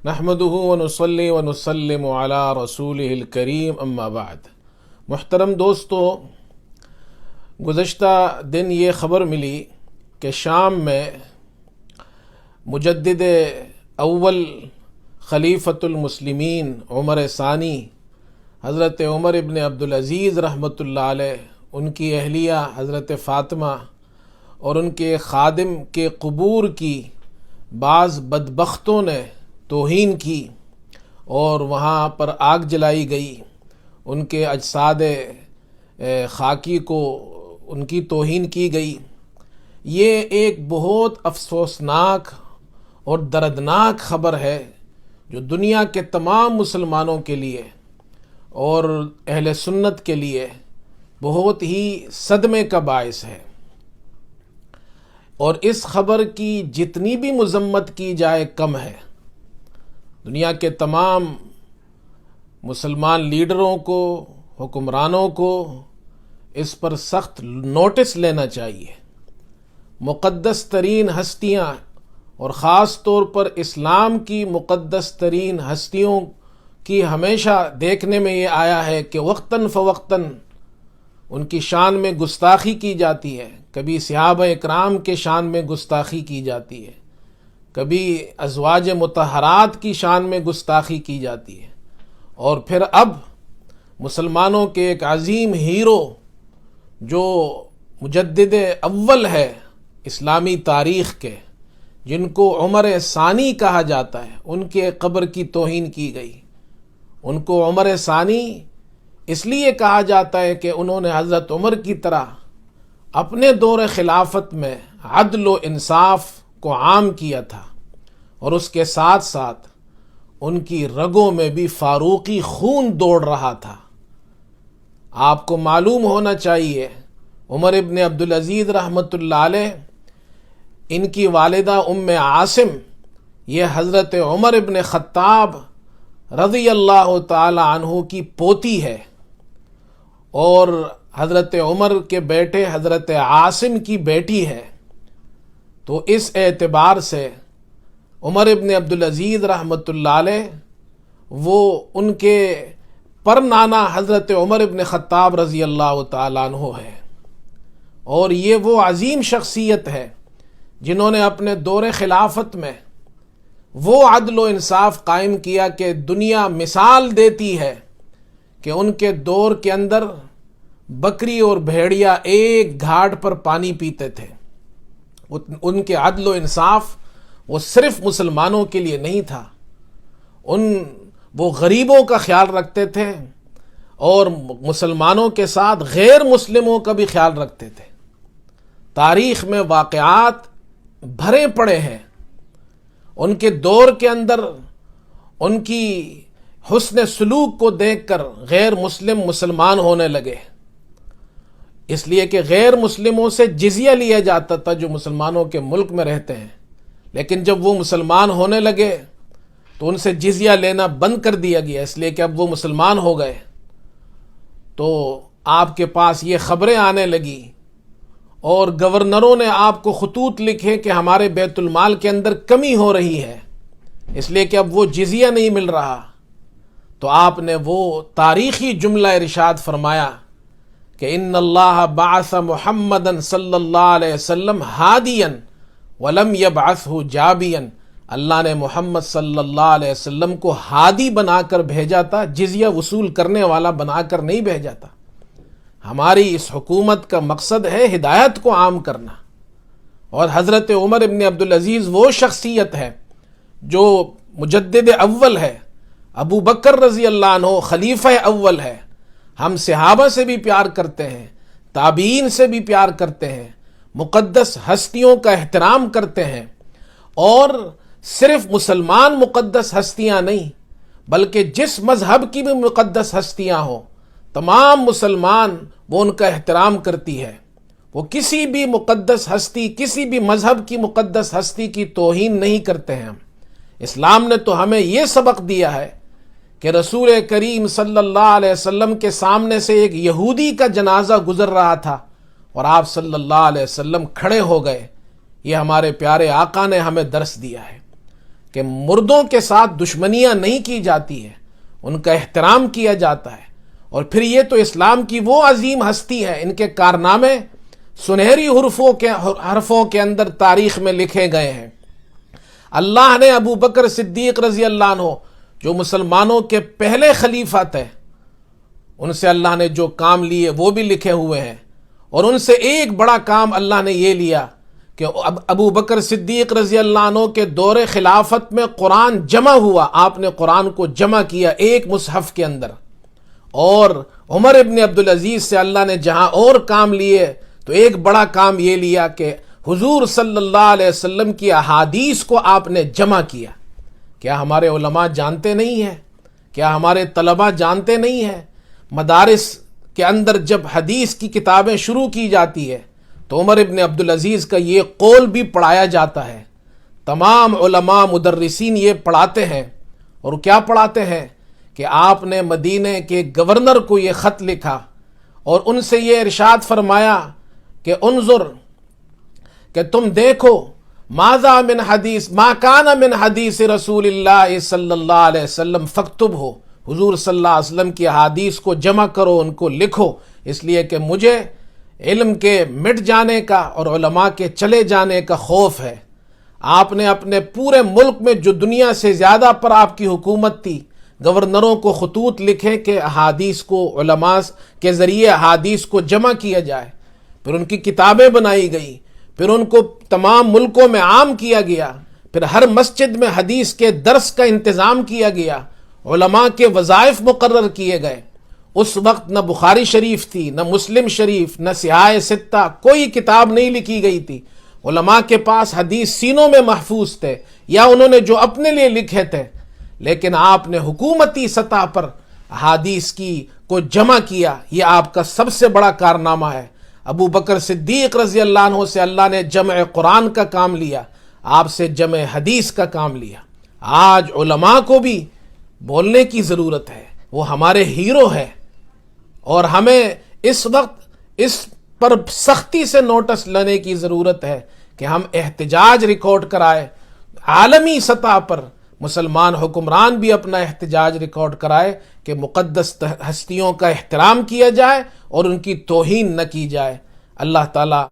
نحمده ونصلي ونسلم على رسوله الکریم اما بعد۔ محترم دوستو، گزشتہ دن یہ خبر ملی کہ شام میں مجدد اول خلیفۃ المسلمین عمر ثانی حضرت عمر ابن عبدالعزیز رحمۃ اللہ علیہ، ان کی اہلیہ حضرت فاطمہ اور ان کے خادم کے قبور کی بعض بدبختوں نے توہین کی اور وہاں پر آگ جلائی گئی، ان کے اجساد خاکی کو ان کی توہین کی گئی۔ یہ ایک بہت افسوسناک اور دردناک خبر ہے جو دنیا کے تمام مسلمانوں کے لیے اور اہل سنت کے لیے بہت ہی صدمے کا باعث ہے، اور اس خبر کی جتنی بھی مذمت کی جائے کم ہے۔ دنیا کے تمام مسلمان لیڈروں کو، حکمرانوں کو اس پر سخت نوٹس لینا چاہیے۔ مقدس ترین ہستیاں اور خاص طور پر اسلام کی مقدس ترین ہستیوں کی ہمیشہ دیکھنے میں یہ آیا ہے کہ وقتاً فوقتاً ان کی شان میں گستاخی کی جاتی ہے۔ کبھی صحابہ اکرام کے شان میں گستاخی کی جاتی ہے، کبھی ازواج مطہرات کی شان میں گستاخی کی جاتی ہے، اور پھر اب مسلمانوں کے ایک عظیم ہیرو جو مجدد اول ہے اسلامی تاریخ کے، جن کو عمر ثانی کہا جاتا ہے، ان کے قبر کی توہین کی گئی۔ ان کو عمر ثانی اس لیے کہا جاتا ہے کہ انہوں نے حضرت عمر کی طرح اپنے دور خلافت میں عدل و انصاف کو عام کیا تھا، اور اس کے ساتھ ساتھ ان کی رگوں میں بھی فاروقی خون دوڑ رہا تھا۔ آپ کو معلوم ہونا چاہیے عمر ابن عبدالعزیز رحمۃ اللہ علیہ، ان کی والدہ ام عاصم یہ حضرت عمر ابن خطاب رضی اللہ تعالی عنہ کی پوتی ہے، اور حضرت عمر کے بیٹے حضرت عاصم کی بیٹی ہے۔ تو اس اعتبار سے عمر ابن عبدالعزیز رحمۃ اللہ علیہ وہ ان کے پر نانا حضرت عمر ابن خطاب رضی اللہ تعالیٰ عنہ ہے، اور یہ وہ عظیم شخصیت ہے جنہوں نے اپنے دور خلافت میں وہ عدل و انصاف قائم کیا کہ دنیا مثال دیتی ہے کہ ان کے دور کے اندر بکری اور بھیڑیا ایک گھاٹ پر پانی پیتے تھے۔ ان کے عدل و انصاف وہ صرف مسلمانوں کے لیے نہیں تھا، وہ غریبوں کا خیال رکھتے تھے اور مسلمانوں کے ساتھ غیر مسلموں کا بھی خیال رکھتے تھے۔ تاریخ میں واقعات بھرے پڑے ہیں ان کے دور کے اندر، ان کی حسن سلوک کو دیکھ کر غیر مسلم مسلمان ہونے لگے، اس لیے کہ غیر مسلموں سے جزیہ لیا جاتا تھا جو مسلمانوں کے ملک میں رہتے ہیں، لیکن جب وہ مسلمان ہونے لگے تو ان سے جزیہ لینا بند کر دیا گیا، اس لیے کہ اب وہ مسلمان ہو گئے۔ تو آپ کے پاس یہ خبریں آنے لگی اور گورنروں نے آپ کو خطوط لکھے کہ ہمارے بیت المال کے اندر کمی ہو رہی ہے، اس لیے کہ اب وہ جزیہ نہیں مل رہا۔ تو آپ نے وہ تاریخی جملہ ارشاد فرمایا کہ ان اللہ بعث محمدا صلی اللہ علیہ وسلم ہادیا ولم یبعثہ جابیا، اللہ نے محمد صلی اللہ علیہ وسلم کو ہادی بنا کر بھیجا تھا، جزیہ وصول کرنے والا بنا کر نہیں بھیجا تھا۔ ہماری اس حکومت کا مقصد ہے ہدایت کو عام کرنا، اور حضرت عمر ابن عبدالعزیز وہ شخصیت ہے جو مجدد اول ہے، ابو بکر رضی اللہ عنہ خلیفہ اول ہے۔ ہم صحابہ سے بھی پیار کرتے ہیں، تابعین سے بھی پیار کرتے ہیں، مقدس ہستیوں کا احترام کرتے ہیں، اور صرف مسلمان مقدس ہستیاں نہیں بلکہ جس مذہب کی بھی مقدس ہستیاں ہوں تمام مسلمان وہ ان کا احترام کرتی ہے۔ وہ کسی بھی مقدس ہستی، کسی بھی مذہب کی مقدس ہستی کی توہین نہیں کرتے ہیں۔ اسلام نے تو ہمیں یہ سبق دیا ہے کہ رسول کریم صلی اللہ علیہ وسلم کے سامنے سے ایک یہودی کا جنازہ گزر رہا تھا اور آپ صلی اللہ علیہ وسلم کھڑے ہو گئے۔ یہ ہمارے پیارے آقا نے ہمیں درس دیا ہے کہ مردوں کے ساتھ دشمنیاں نہیں کی جاتی ہیں، ان کا احترام کیا جاتا ہے۔ اور پھر یہ تو اسلام کی وہ عظیم ہستی ہے، ان کے کارنامے سنہری حرفوں کے اندر تاریخ میں لکھے گئے ہیں۔ اللہ نے ابو بکر صدیق رضی اللہ عنہ جو مسلمانوں کے پہلے خلیفہ تھے، ان سے اللہ نے جو کام لیے وہ بھی لکھے ہوئے ہیں، اور ان سے ایک بڑا کام اللہ نے یہ لیا کہ ابو بکر صدیق رضی اللہ عنہ کے دور خلافت میں قرآن جمع ہوا، آپ نے قرآن کو جمع کیا ایک مصحف کے اندر۔ اور عمر ابن عبدالعزیز سے اللہ نے جہاں اور کام لیے تو ایک بڑا کام یہ لیا کہ حضور صلی اللہ علیہ وسلم کی احادیث کو آپ نے جمع کیا۔ کیا ہمارے علماء جانتے نہیں ہیں؟ کیا ہمارے طلباء جانتے نہیں ہیں؟ مدارس کے اندر جب حدیث کی کتابیں شروع کی جاتی ہے تو عمر ابن عبدالعزیز کا یہ قول بھی پڑھایا جاتا ہے، تمام علماء مدرسین یہ پڑھاتے ہیں۔ اور کیا پڑھاتے ہیں کہ آپ نے مدینہ کے گورنر کو یہ خط لکھا اور ان سے یہ ارشاد فرمایا کہ انظر، کہ تم دیکھو، ماذا من حدیث ما کان من حدیث رسول اللہ صلی اللہ علیہ وسلم فاکتب ہو، حضور صلی اللہ علیہ وسلم کی حدیث کو جمع کرو، ان کو لکھو، اس لیے کہ مجھے علم کے مٹ جانے کا اور علماء کے چلے جانے کا خوف ہے۔ آپ نے اپنے پورے ملک میں جو دنیا سے زیادہ پر آپ کی حکومت تھی، گورنروں کو خطوط لکھے کہ احادیث کو علماء کے ذریعے احادیث کو جمع کیا جائے، پھر ان کی کتابیں بنائی گئی، پھر ان کو تمام ملکوں میں عام کیا گیا، پھر ہر مسجد میں حدیث کے درس کا انتظام کیا گیا، علماء کے وظائف مقرر کیے گئے۔ اس وقت نہ بخاری شریف تھی، نہ مسلم شریف، نہ سیاہ ستہ، کوئی کتاب نہیں لکھی گئی تھی۔ علماء کے پاس حدیث سینوں میں محفوظ تھے یا انہوں نے جو اپنے لیے لکھے تھے، لیکن آپ نے حکومتی سطح پر احادیث کو جمع کیا۔ یہ آپ کا سب سے بڑا کارنامہ ہے۔ ابو بکر صدیق رضی اللہ عنہ سے اللہ نے جمع قرآن کا کام لیا، آپ سے جمع حدیث کا کام لیا۔ آج علماء کو بھی بولنے کی ضرورت ہے، وہ ہمارے ہیرو ہے، اور ہمیں اس وقت اس پر سختی سے نوٹس لینے کی ضرورت ہے کہ ہم احتجاج ریکارڈ کرائے، عالمی سطح پر مسلمان حکمران بھی اپنا احتجاج ریکارڈ کرائے کہ مقدس ہستیوں کا احترام کیا جائے اور ان کی توہین نہ کی جائے۔ اللہ تعالیٰ